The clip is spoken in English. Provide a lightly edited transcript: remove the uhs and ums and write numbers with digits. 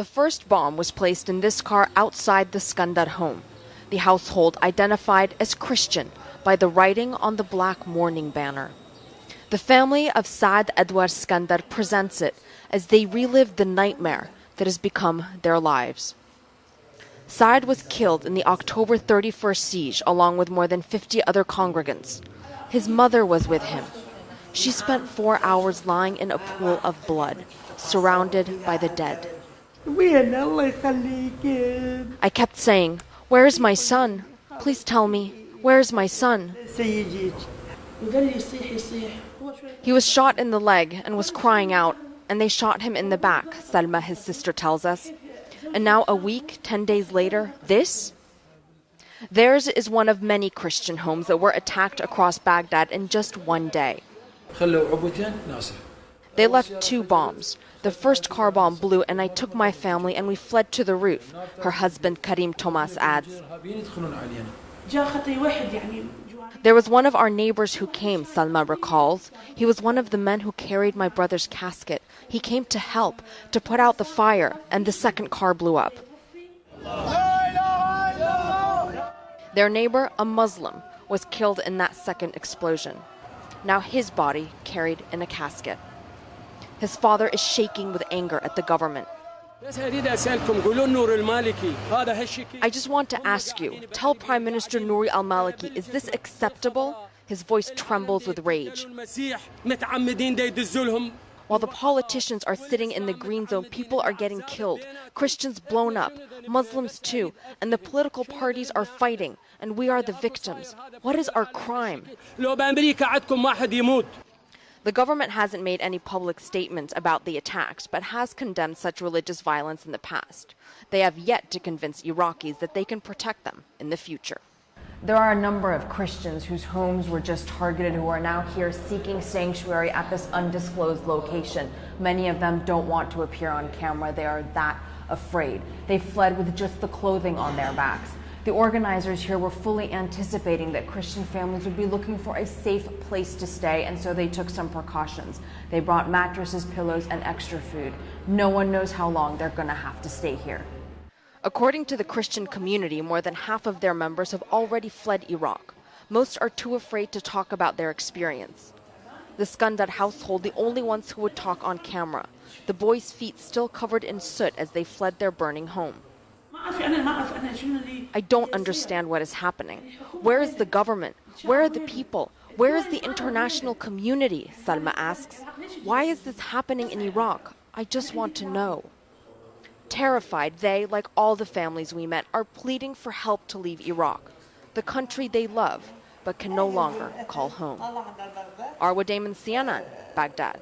The first bomb was placed in this car outside the Skandar home, the household identified as Christian by the writing on the black mourning banner. The family of Saad Edward Skandar presents it as they relive the nightmare that has become their lives. Saad was killed in the October 31st siege along with more than 50 other congregants. His mother was with him. She spent 4 hours lying in a pool of blood, surrounded by the dead. I kept saying, "Where is my son? Please tell me, where is my son?" He was shot in the leg and was crying out, and they shot him in the back, Salma, his sister, tells us. And now a week, 10 days later, this? Theirs is one of many Christian homes that were attacked across Baghdad in just one day. They left 2 bombs. The first car bomb blew and I took my family and we fled to the roof, her husband Karim Thomas adds. There was one of our neighbors who came, Salma recalls. He was one of the men who carried my brother's casket. He came to help, to put out the fire, and the second car blew up. Their neighbor, a Muslim, was killed in that second explosion. Now his body carried in a casket. His father is shaking with anger at the government. I just want to ask you, tell Prime Minister Nouri al-Maliki, is this acceptable? His voice trembles with rage. While the politicians are sitting in the green zone, people are getting killed, Christians blown up, Muslims too, and the political parties are fighting, and we are the victims. What is our crime? The government hasn't made any public statements about the attacks, but has condemned such religious violence in the past. They have yet to convince Iraqis that they can protect them in the future. There are a number of Christians whose homes were just targeted who are now here seeking sanctuary at this undisclosed location. Many of them don't want to appear on camera. They are that afraid. They fled with just the clothing on their backs. The organizers here were fully anticipating that Christian families would be looking for a safe place to stay, and so they took some precautions. They brought mattresses, pillows, and extra food. No one knows how long they're going to have to stay here. According to the Christian community, more than half of their members have already fled Iraq. Most are too afraid to talk about their experience. The Skandar household, the only ones who would talk on camera. The boys' feet still covered in soot as they fled their burning home. I don't understand what is happening. Where is the government? Where are the people? Where is the international community? Salma asks. Why is this happening in Iraq? I just want to know. Terrified, they, like all the families we met, are pleading for help to leave Iraq, the country they love, but can no longer call home. Arwa Damon, CNN, Baghdad.